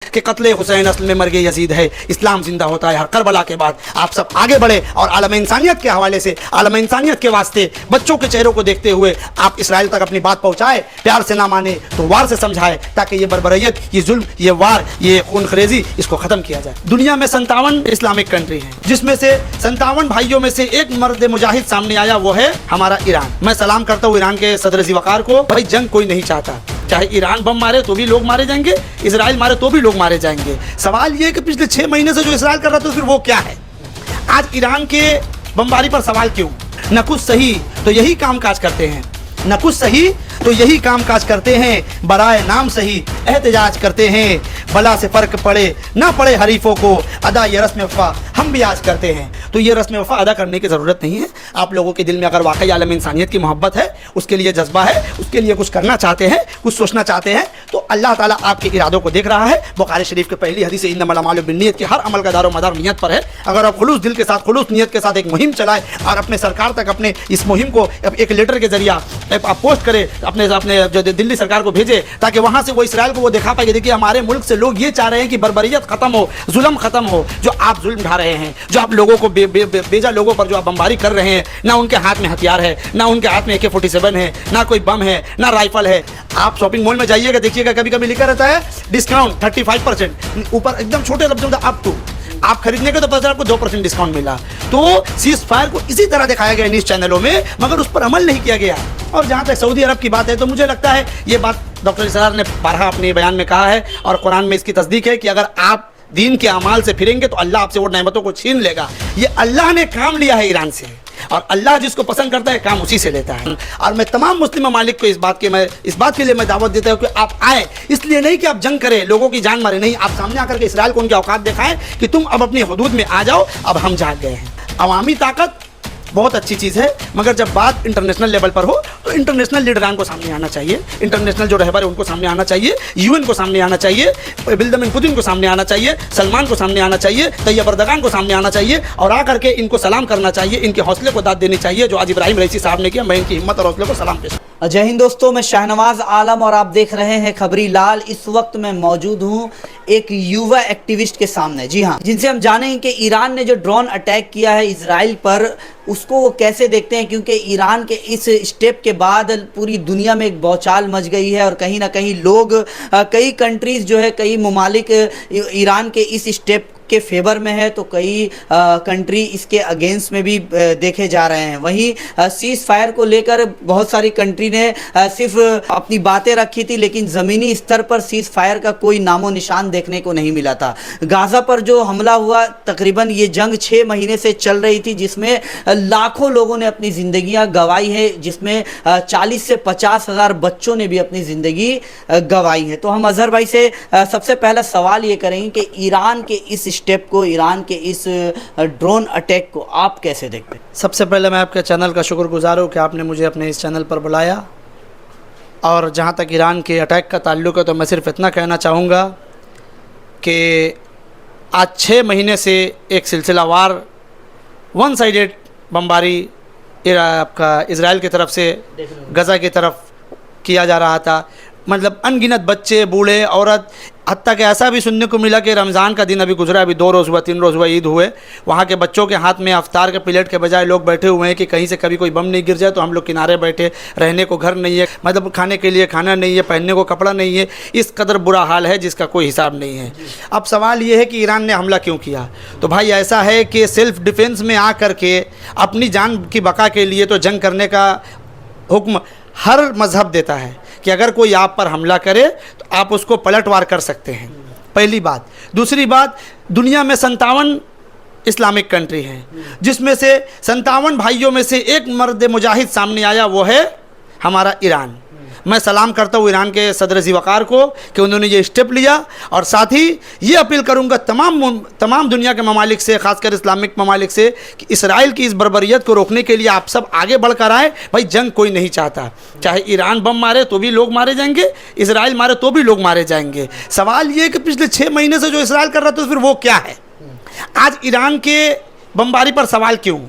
कि कत्ले हुसैन असल में मर्गे यजीद है, इस्लाम जिंदा होता है हर करबला के बाद। आप सब आगे बढ़े और आलम इंसानियत के हवाले से, आलम इंसानियत के वास्ते बच्चों के चेहरों को देखते हुए आप इसराइल तक अपनी बात पहुंचाए, प्यार से ना माने तो वार से समझाए, ताकि ये बर्बरियत, ये जुल्म, ये वार, ये खूनखरेजी, इसको खत्म किया जाए। दुनिया में 57 इस्लामिक कंट्री हैं, जिसमें से 57 भाइयों में से एक मर्द मुजाहिद सामने आया, वो है हमारा ईरान। मैं सलाम करता हूँ ईरान के सदर ज़ीवकार को। भाई जंग कोई नहीं चाहता, चाहे ईरान बम मारे तो भी लोग मारे जाएंगे, इजराइल मारे तो भी लोग मारे जाएंगे। सवाल ये है कि पिछले 6 महीने से जो इजराइल कर रहा था फिर वो क्या है? आज ईरान के बमबारी पर सवाल क्यों? न कुछ सही तो यही काम काज करते हैं, न कुछ सही तो यही काम काज करते हैं, बराए नाम सही एहतजाज करते हैं, भला से फ़र्क पड़े ना पड़े हरीफों को, अदा ये रस्म वफ़ा हम भी आज करते हैं। तो ये रस्म वफ़ा अदा करने की ज़रूरत नहीं है। आप लोगों के दिल में अगर वाकई आलम इंसानियत की मोहब्बत है, उसके लिए जज्बा है, उसके लिए कुछ करना चाहते हैं, कुछ सोचना चाहते हैं, तो अल्लाह ताला आपके इरादों को देख रहा है। बुखारी शरीफ के पहली हदीस इन्नमल अमालु बिन्नियत की हर अमल का दारो मदार नियत पर है। अगर आप खुलूस दिल के साथ, खुलूस नियत के साथ एक मुहिम चलाए और अपने सरकार तक अपने इस मुहिम को एक लेटर के जरिया आप पोस्ट करें, अपने जो दिल्ली सरकार को भेजे, ताकि वहाँ से वो इसराइल को वो दिखा पाए, देखिए हमारे मुल्क से लोग ये चाह रहे हैं कि बर्बरियत खत्म हो, जुल्म खत्म हो। जो आप जुल्म ढा रहे हैं, जो आप लोगों को बेजा लोगों पर जो आप बमबारी कर रहे हैं, ना उनके हाथ में हथियार है, ना उनके हाथ में AK-47 है, ना कोई बम है, ना राइफल है। आप शॉपिंग मॉल में जाइएगा, देखिएगा कभी कभी लिखा रहता है डिस्काउंट 35%, ऊपर एकदम छोटे लफ्ज़ों में अप टू। आप खरीदने के तो पता आपको 2% डिस्काउंट मिला। तो सीज फायर को इसी तरह दिखाया गया न्यूज़ चैनलों में, मगर उस पर अमल नहीं किया गया। और जहाँ तक सऊदी अरब की बात है, तो मुझे लगता है ये बात डॉक्टर इसरार ने बारहा अपने बयान में कहा है और कुरान में इसकी तस्दीक है कि अगर आप दीन के अमाल से फिरेंगे तो अल्लाह आपसे वो नेमतों को छीन लेगा। ये अल्लाह ने काम लिया है ईरान से, और अल्लाह जिसको पसंद करता है काम उसी से लेता है। और मैं तमाम मुस्लिम ममालिक को इस बात के लिए मैं दावत देता हूँ कि आप आए, इसलिए नहीं कि आप जंग करें, लोगों की जान मारे, नहीं, आप सामने आकर के इसराइल को उनके औकात दिखाएं कि तुम अब अपनी हदूद में आ जाओ, अब हम जाग गए हैं। अवामी ताकत बहुत अच्छी चीज़ है, मगर जब बात इंटरनेशनल लेवल पर हो तो इंटरनेशनल लीडरान को सामने आना चाहिए, इंटरनेशनल जो रहबर है उनको सामने आना चाहिए, UN को सामने आना चाहिए, बिल्दमिन पुतिन को सामने आना चाहिए, सलमान को सामने आना चाहिए, तैयब अर्दगान को सामने आना चाहिए और आकर के इनको सलाम करना चाहिए, इनके हौसले को दाद देनी चाहिए जो आज इब्राहिम रईसी साहब ने किया। मैं इनकी हिम्मत और हौसले को सलाम पेश। जय हिंद दोस्तों, मैं शाहनवाज आलम और आप देख रहे हैं खबरी लाल। इस वक्त मैं मौजूद हूं एक युवा एक्टिविस्ट के सामने, जी हाँ, जिनसे हम जानेंगे कि ईरान ने जो ड्रोन अटैक किया है इजराइल पर, उसको वो कैसे देखते हैं, क्योंकि ईरान के इस स्टेप के बाद पूरी दुनिया में एक बौछार मच गई है और कहीं ना कहीं लोग, कई कंट्रीज़ जो है, कई ममालिक ईरान के इस स्टेप के फेवर में है, तो कई कंट्री इसके अगेंस्ट में भी देखे जा रहे हैं। वहीं सीज फायर को लेकर बहुत सारी कंट्री ने सिर्फ अपनी बातें रखी थी, लेकिन ज़मीनी स्तर पर सीज फायर का कोई नामो निशान देखने को नहीं मिला था। गाज़ा पर जो हमला हुआ, तकरीबन ये जंग 6 महीने से चल रही थी, जिसमें लाखों लोगों ने अपनी ज़िंदगियां गंवाई है, जिसमें 40 से 50 हज़ार बच्चों ने भी अपनी ज़िंदगी गंवाई है। तो हम अजहर भाई से सबसे पहला सवाल ये करेंगे कि ईरान के इस स्टेप को, ईरान के इस ड्रोन अटैक को आप कैसे देखते हैं? सबसे पहले मैं आपके चैनल का शुक्रगुजार हूँ कि आपने मुझे अपने इस चैनल पर बुलाया। और जहाँ तक ईरान के अटैक का ताल्लुक़ है, तो मैं सिर्फ इतना कहना चाहूँगा कि आज 6 महीने से एक सिलसिलावार वन साइडेड बमबारी आपका इजराइल की तरफ से गज़ा की तरफ किया जा रहा था। मतलब अनगिनत बच्चे, बूढ़े, औरत, हत्ता कि ऐसा भी सुनने को मिला कि रमज़ान का दिन अभी गुजरा, अभी 2 रोज़ हुआ, 3 रोज़ हुआ, ईद हुए, वहाँ के बच्चों के हाथ में अफ्तार के प्लेट के बजाय लोग बैठे हुए हैं कि कहीं से कभी कोई बम नहीं गिर जाए, तो हम लोग किनारे बैठे, रहने को घर नहीं है, मतलब खाने के लिए खाना नहीं है, पहनने को कपड़ा नहीं है। इस कदर बुरा हाल है जिसका कोई हिसाब नहीं है। अब सवाल ये है कि ईरान ने हमला क्यों किया? तो भाई ऐसा है कि सेल्फ़ डिफेंस में आ कर के अपनी जान की बका के लिए तो जंग करने का हुक्म हर मज़हब देता है कि अगर कोई आप पर हमला करे तो आप उसको पलटवार कर सकते हैं, पहली बात। दूसरी बात, दुनिया में 57 इस्लामिक कंट्री हैं, जिसमें से 57 भाइयों में से एक मर्द मुजाहिद सामने आया, वो है हमारा ईरान। मैं सलाम करता हूँ ईरान के सदर ज़ीवकार को कि उन्होंने ये स्टेप लिया, और साथ ही ये अपील करूँगा तमाम दुनिया के ममालिक से, ख़ासकर इस्लामिक ममालिक से, कि इसराइल की इस बर्बरियत को रोकने के लिए आप सब आगे बढ़कर आए। भाई जंग कोई नहीं चाहता, चाहे ईरान बम मारे तो भी लोग मारे जाएंगे, इसराइल मारे तो भी लोग मारे जाएंगे। सवाल ये है कि पिछले 6 महीने से जो इसराइल कर रहा था फिर वो क्या है? आज ईरान के बमबारी पर सवाल क्यों?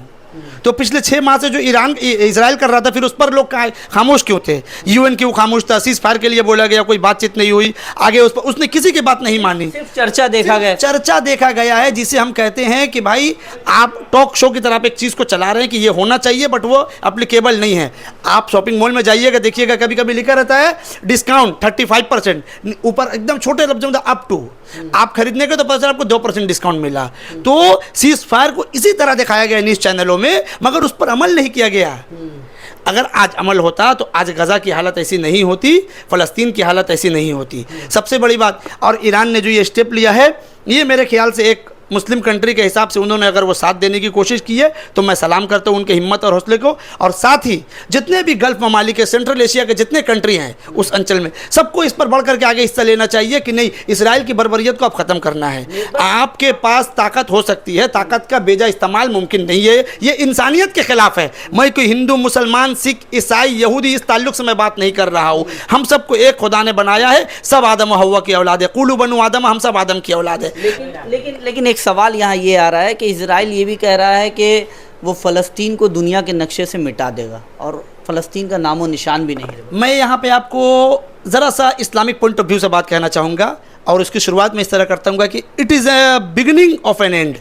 तो पिछले 6 माह से जो इजराइल कर रहा था, फिर उस पर लोग खामोश क्यों थे? यूएन क्यों खामोश था? सीज फायर के लिए बोला गया, कोई बातचीत नहीं हुई आगे, उस पर उसने किसी की बात नहीं मानी, सिर्फ चर्चा देखा गया, चर्चा देखा गया है, जिसे हम कहते हैं कि भाई आप टॉक शो की तरफ एक चीज़ को चला रहे हैं कि ये होना चाहिए, बट वो एप्लीकेबल नहीं है। आप शॉपिंग मॉल में जाइएगा, देखिएगा, कभी कभी लिखा रहता है डिस्काउंट 35%, ऊपर एकदम छोटे लफ्जों में अप टू, आप खरीदने के तो पता चला आपको 2% डिस्काउंट मिला। तो सीज फायर को इसी तरह दिखाया गया न्यूज़ चैनलों में, मगर उस पर अमल नहीं किया गया। अगर आज अमल होता तो आज गज़ा की हालत ऐसी नहीं होती, फ़लस्तीन की हालत ऐसी नहीं होती। सबसे बड़ी बात, और ईरान ने जो ये स्टेप लिया है, ये मेरे ख्याल से एक मुस्लिम कंट्री के हिसाब से उन्होंने अगर वो साथ देने की कोशिश की है तो मैं सलाम करता हूँ उनके हिम्मत और हौसले को। और साथ ही जितने भी गल्फ़ ममालिक के, सेंट्रल एशिया के जितने कंट्री हैं उस अंचल में, सबको इस पर बढ़ करके आगे हिस्सा लेना चाहिए कि नहीं, इसराइल की बर्बरियत को अब ख़त्म करना है। आपके पास ताकत हो सकती है, ताकत का बेजा इस्तेमाल मुमकिन नहीं है, ये इंसानियत के खिलाफ़ है। मैं कोई हिंदू, मुसलमान, सिख, ईसाई, यहूदी इस ताल्लुक से मैं बात नहीं कर रहा हूँ। हम सबको एक खुदा ने बनाया है, सब आदम हव्वा की औलाद है, कुलू बनु आदम, हम सब आदम की औलाद है। लेकिन एक सवाल यहाँ ये आ रहा है कि इजराइल ये भी कह रहा है कि वो फ़लस्तीन को दुनिया के नक्शे से मिटा देगा और फ़लस्तीन का नामो निशान भी नहीं रहेगा। मैं यहाँ पे आपको ज़रा सा इस्लामिक पॉइंट ऑफ व्यू से बात कहना चाहूँगा, और उसकी शुरुआत में इस तरह करता हूँ कि it is a beginning of an end.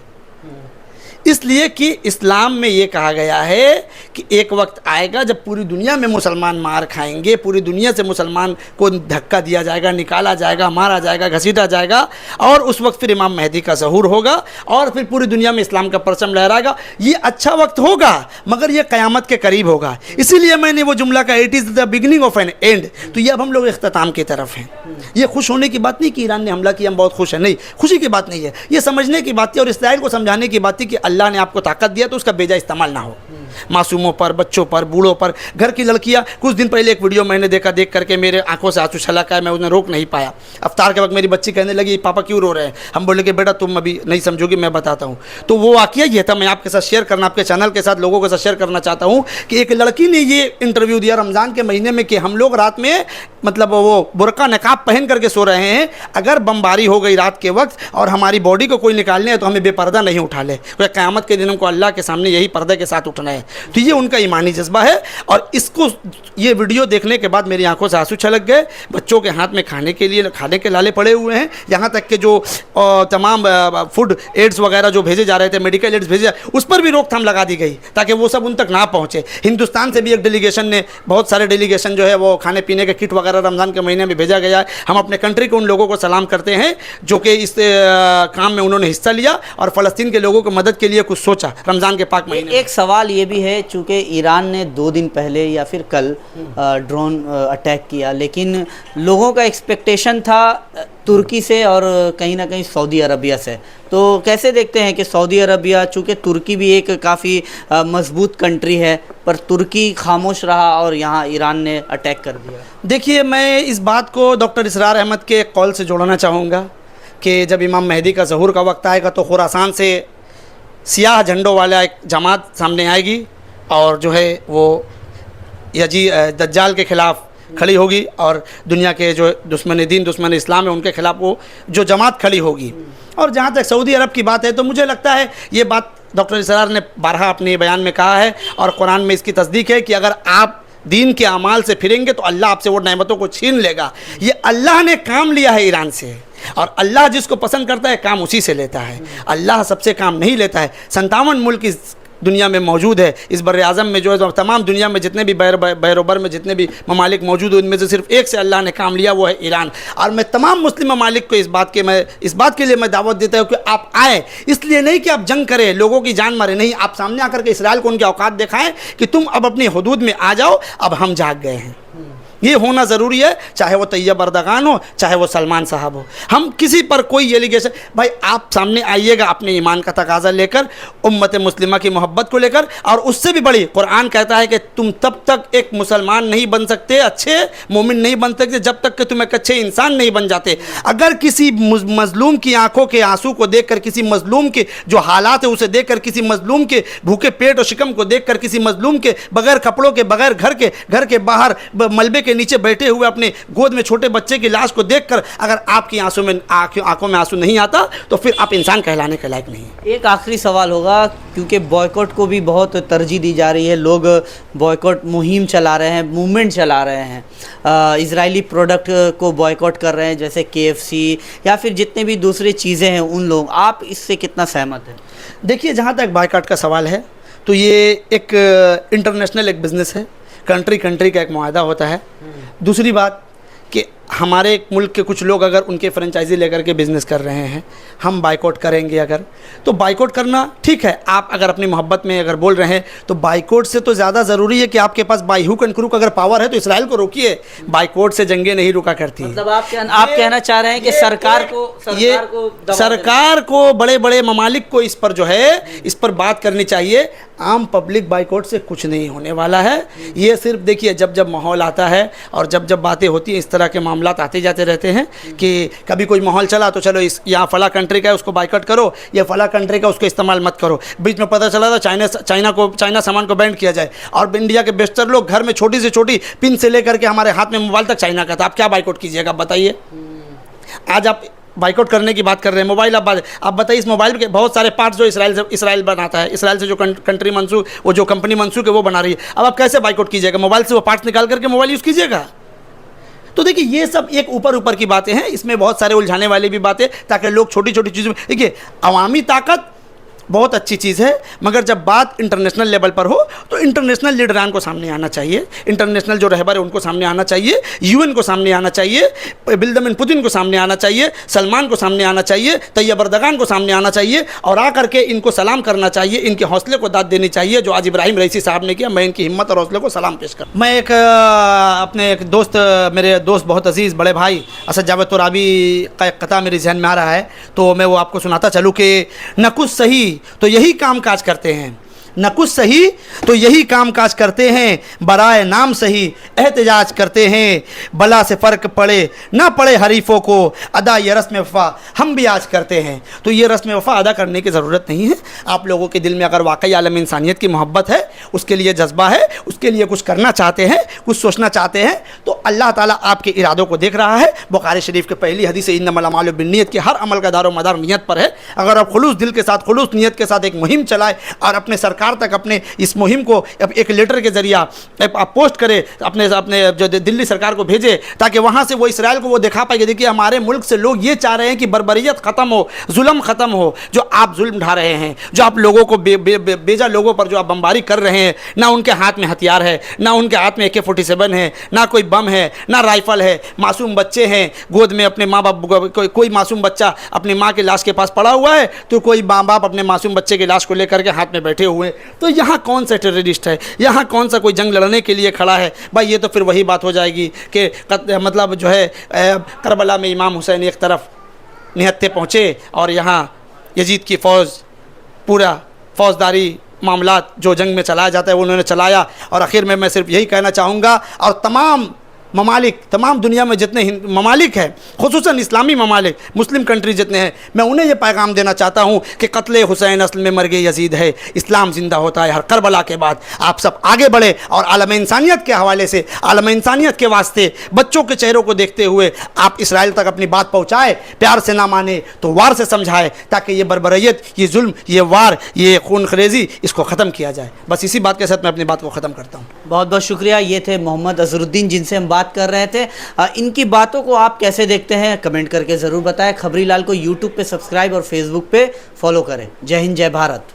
इसलिए कि इस्लाम में ये कहा गया है कि एक वक्त आएगा जब पूरी दुनिया में मुसलमान मार खाएंगे, पूरी दुनिया से मुसलमान को धक्का दिया जाएगा, निकाला जाएगा, मारा जाएगा, घसीटा जाएगा, और उस वक्त फिर इमाम मेहदी का ज़हूर होगा और फिर पूरी दुनिया में इस्लाम का परचम लहराएगा। ये अच्छा वक्त होगा, मगर ये क़यामत के करीब होगा। इसीलिए मैंने वो जुमला कहा, it is the beginning of an end. तो ये अब हम लोग इख्तिताम की तरफ हैं। ये खुश होने की बात नहीं कि ईरान ने हमला किया हम बहुत खुश हैं, नहीं, खुशी की बात नहीं है, ये समझने की बात थी और इसराइल को समझाने की बात थी कि अल्लाह ने आपको ताकत दिया तो उसका बेजा इस्तेमाल ना हो, मासूमों पर, बच्चों पर, बूढ़ों पर, घर की लड़कियां। कुछ दिन पहले एक वीडियो मैंने देखा, देख करके मेरे आंखों से आंसू छलक आया, मैं उन्हें रोक नहीं पाया। अफ्तार के वक्त मेरी बच्ची कहने लगी पापा क्यों रो रहे हैं? हम बोले कि बेटा तुम अभी नहीं समझोगी, मैं बताता हूँ। तो वो वाकया ये था, मैं आपके साथ शेयर करना, आपके चैनल के साथ, लोगों के साथ शेयर करना चाहता हूँ कि एक लड़की ने ये इंटरव्यू दिया रमज़ान के महीने में कि हम लोग रात में मतलब वो बुरका नकाब पहन करके सो रहे हैं, अगर बमबारी हो गई रात के वक्त और हमारी बॉडी को कोई निकालने है तो हमें बेपर्दा नहीं उठा ले, क्योंकि क़यामत के दिन हमको अल्लाह के सामने यही पर्दे के साथ उठना है। तो ये उनका ईमानी जज्बा है। और इसको, ये वीडियो देखने के बाद मेरी आंखों से आंसू छलक गए। बच्चों के हाथ में खाने के लिए खाने के लाले पड़े हुए हैं, यहाँ तक कि जो तमाम फूड एड्स वगैरह जो भेजे जा रहे थे, मेडिकल एड्स भेजे, उस पर भी रोकथाम लगा दी गई ताकि वो सब उन तक ना पहुँचे। हिंदुस्तान से भी एक डेलीगेशन ने, बहुत सारे डेलीगेशन जो है वो खाने पीने के किट वगैरह रमज़ान के महीने में भेजा गया है। हम अपने कंट्री के उन लोगों को सलाम करते हैं जो कि इस काम में उन्होंने हिस्सा लिया और फ़लस्तीन के लोगों की मदद के लिए कुछ सोचा रमज़ान के पाक महीने। एक सवाल ये भी है, चूँकि ईरान ने 2 दिन पहले या फिर कल ड्रोन अटैक किया, लेकिन लोगों का एक्सपेक्टेशन था तुर्की से और कहीं ना कहीं सऊदी अरबिया से। तो कैसे देखते हैं कि सऊदी अरबिया, चूँकि तुर्की भी एक काफ़ी मजबूत कंट्री है, पर तुर्की खामोश रहा और यहाँ ईरान ने अटैक कर दिया। देखिए, मैं इस बात को डॉक्टर इसरार अहमद के कॉल से जोड़ना चाहूँगा कि जब इमाम मेहदी का ज़हूर का वक्त आएगा तो खुरासान से सियाह झंडों वाला एक जमात सामने आएगी और जो है वो दज्जाल के ख़िलाफ़ खड़ी होगी और दुनिया के जो दुश्मन दीन, दुश्मन इस्लाम है, उनके खिलाफ़ वो जो जमात खड़ी होगी। और जहाँ तक सऊदी अरब की बात है तो मुझे लगता है ये बात डॉक्टर इसरार ने बारहा अपने बयान में कहा है और कुरान में इसकी तस्दीक है कि अगर आप दीन के अमाल से फिरेंगे तो अल्लाह आपसे वो नेमतों को छीन लेगा। ये अल्लाह ने काम लिया है ईरान से, और अल्लाह जिसको पसंद करता है काम उसी से लेता है। अल्लाह सबसे काम नहीं लेता है। 57 मुल्क इस दुनिया में मौजूद है, इस बर आज़म में जो है तमाम दुनिया में जितने भी बैरोबर में जितने भी ममालिक मौजूद हैं, उनमें से सिर्फ एक से अल्लाह ने काम लिया, वो है ईरान। और मैं तमाम मुस्लिम ममालिक को इस बात के लिए मैं दावत देता हूँ कि आप आए, इसलिए नहीं कि आप जंग करें, लोगों की जान मारे, नहीं, आप सामने आकर के इसराइल को उनके औकात दिखाएं कि तुम अब अपनी हदूद में आ जाओ, अब हम जाग गए हैं। ये होना ज़रूरी है, चाहे वो तैयब अर्दगान हो, चाहे वो सलमान साहब हो। हम किसी पर कोई एलिगेशन, भाई आप सामने आइएगा अपने ईमान का तकाजा लेकर, उम्मत मुस्लिमा की मोहब्बत को लेकर, और उससे भी बड़ी कुरान कहता है कि तुम तब तक एक मुसलमान नहीं बन सकते, अच्छे मोमिन नहीं बन सकते, जब तक कि तुम एक अच्छे इंसान नहीं बन जाते। अगर किसी मजलूम की आंखों के आंसू को देखकर, किसी मजलूम के जो हालात है उसे देखकर, किसी मजलूम के भूखे पेट और शिकम को देखकर, किसी मजलूम के बगैर कपड़ों के, बगैर घर के बाहर मलबे के नीचे बैठे हुए अपने गोद में छोटे बच्चे की लाश को देखकर अगर आपकी आंखों में आंसू नहीं आता तो फिर आप इंसान कहलाने के लायक नहीं है। एक आखिरी सवाल होगा, क्योंकि बॉयकॉट को भी बहुत तरजीह दी जा रही है, लोग बॉयकॉट मुहिम चला रहे हैं, मूवमेंट चला रहे हैं, इजरायली प्रोडक्ट को बॉयकॉट कर रहे हैं, जैसे KFC या फिर जितने भी दूसरी चीज़ें हैं उन लोग, आप इससे कितना सहमत हैं? देखिए, जहाँ तक बायकॉट का सवाल है तो ये एक इंटरनेशनल एक बिज़नेस है, कंट्री का एक मुआहदा होता है। दूसरी बात कि हमारे मुल्क के कुछ लोग अगर उनके फ्रेंचाइजी लेकर के बिज़नेस कर रहे हैं, हम बाइकआउट करेंगे अगर, तो बाइकआउट करना ठीक है। आप अगर अपनी मोहब्बत में अगर बोल रहे हैं तो बाइकआउट से तो ज़्यादा ज़रूरी है कि आपके पास बाई हुक एंड क्रूक अगर पावर है तो इसराइल को रोकिए। बाइकआउट से जंगें नहीं रुका करती। मतलब आप कहना चाह रहे हैं कि सरकार को बड़े बड़े ममालिक को इस पर जो है इस पर बात करनी चाहिए। आम पब्लिक बाइकआउट से कुछ नहीं होने वाला है। ये सिर्फ देखिए, जब जब माहौल आता है और जब जब बातें होती हैं, इस तरह के मामलात आते जाते रहते हैं कि कभी कोई माहौल चला तो चलो इस यहाँ फला कंट्री का है उसको बाइकआउट करो, या फला कंट्री का उसको इस्तेमाल मत करो। बीच में पता चला था चाइना सामान को बैन किया जाए, और इंडिया के बेशतर लोग घर में छोटी से छोटी पिन से लेकर के हमारे हाथ में मोबाइल तक चाइना का था। आप क्या बाइकआउट कीजिएगा बताइए? आज आप बाइकआउट करने की बात कर रहे हैं। मोबाइल आप बताइए, इस मोबाइल के बहुत सारे पार्ट्स जो इसराइल बनाता है, इसराइल से जो कंट्री मंसूख, वो जो कंपनी मंसूख है वो बना रही है। अब आप कैसे बाइकआउट कीजिएगा? मोबाइल से वो पार्ट्स निकाल करके मोबाइल यूज़ कीजिएगा। तो देखिए, ये सब एक ऊपर की बातें हैं, इसमें बहुत सारे उलझाने वाली भी बातें, ताकि लोग छोटी छोटी चीज़ों में, देखिए अवामी ताकत बहुत अच्छी चीज़ है, मगर जब बात इंटरनेशनल लेवल पर हो तो इंटरनेशनल लीडरान को सामने आना चाहिए, इंटरनेशनल जो रहबर है उनको सामने आना चाहिए, UN को सामने आना चाहिए, व्लादिमीर पुतिन को सामने आना चाहिए, सलमान को सामने आना चाहिए, तैयब एर्दोगान को सामने आना चाहिए, और आकर के इनको सलाम करना चाहिए, इनके हौसले को दाद देनी चाहिए जो आज इब्राहिम रईसी साहब ने किया। मैं इनकी हिम्मत और हौसले को सलाम पेश कर। मैं अपने एक दोस्त, मेरे दोस्त बहुत अजीज़ बड़े भाई असद जावेद तुराबी का एक कथा मेरे जहन में आ रहा है, तो मैं वो आपको सुनाता चलूँ कि न कुछ सही तो यही काम काज करते हैं, न कुछ सही तो यही काम काज करते हैं, बराए नाम सही एहतजाज करते हैं, भला से फ़र्क पड़े ना पड़े हरीफों को, अदा ये रस्म वफ़ा हम भी आज करते हैं। तो ये रस्म वफ़ा अदा करने की ज़रूरत नहीं है। आप लोगों के दिल में अगर वाकई आलम इंसानियत की मोहब्बत है, उसके लिए जज्बा है, उसके लिए कुछ करना चाहते हैं, कुछ सोचना चाहते हैं, तो अल्लाह ताला आपके इरादों को देख रहा है। बुखारी शरीफ के पहली हदीस इन्नमल अमालु बिन्नियत की हर अमल का दारो मदार नियत पर है। अगर आप खुलूस दिल के साथ, खुलूस नियत के साथ एक मुहिम चलाए और अपने सरकार तक अपने इस मुहिम को एक लेटर के जरिया आप पोस्ट करें, अपने जो दिल्ली सरकार को भेजे, ताकि वहाँ से वो इसराइल को वो दिखा पाएगी, देखिए हमारे मुल्क से लोग ये चाह रहे हैं कि बर्बरियत ख़त्म हो, जुल्म ख़त्म हो, जो आप जुल्म ढा रहे हैं, जो आप लोगों को बेजा लोगों पर जो आप बमबारी कर रहे हैं, ना उनके हाथ में हथियार है, ना उनके हाथ में AK-47 है, ना कोई बम है, ना राइफल है, मासूम बच्चे हैं गोद में, अपने माँ बाप, कोई मासूम बच्चा अपनी माँ की लाश के पास पड़ा हुआ है, तो कोई माँ बाप अपने मासूम बच्चे की लाश को लेकर के हाथ में बैठे हुए। तो यहाँ कौन सा टेररिस्ट है, यहाँ कौन सा कोई जंग लड़ने के लिए खड़ा है? भाई ये तो फिर वही बात हो जाएगी कि मतलब जो है करबला में इमाम हुसैन एक तरफ निहत्थे पहुँचे और यहाँ यजीद की फ़ौज पूरा फौजदारी मामलात जो जंग में चलाया जाता है वो उन्होंने चलाया। और आखिर में मैं सिर्फ यही कहना चाहूँगा, और तमाम ममालिक, तमाम दुनिया में जितने ममालिक हैं, खुसूसन इस्लामी ममालिक, मुस्लिम कंट्री जितने हैं, मैं उन्हें ये पैगाम देना चाहता हूँ कि कत्ल हुसैन असल में मर्ग यजीद है, इस्लाम ज़िंदा होता है हर करबला के बाद। आप सब आगे बढ़े और आलम इंसानियत के हवाले से, आलम इंसानियत के वास्ते, बच्चों के चेहरों को देखते हुए आप इसराइल तक अपनी बात पहुँचाए, प्यार से ना माने तो वार से समझाए, ताकि ये बर्बरियत, ये जुल्म, ये वार, ये खून खरेजी, इसको ख़त्म किया जाए। बस इसी बात के साथ मैं अपनी बात को ख़त्म करता हूँ। बहुत बहुत शुक्रिया। ये थे मोहम्मद अजहरुद्दीन, जिनसे हम बात कर रहे थे। इनकी बातों को आप कैसे देखते हैं कमेंट करके ज़रूर बताएं। खबरी लाल को यूट्यूब पे सब्सक्राइब और फेसबुक पे फॉलो करें। जय हिंद, जय भारत।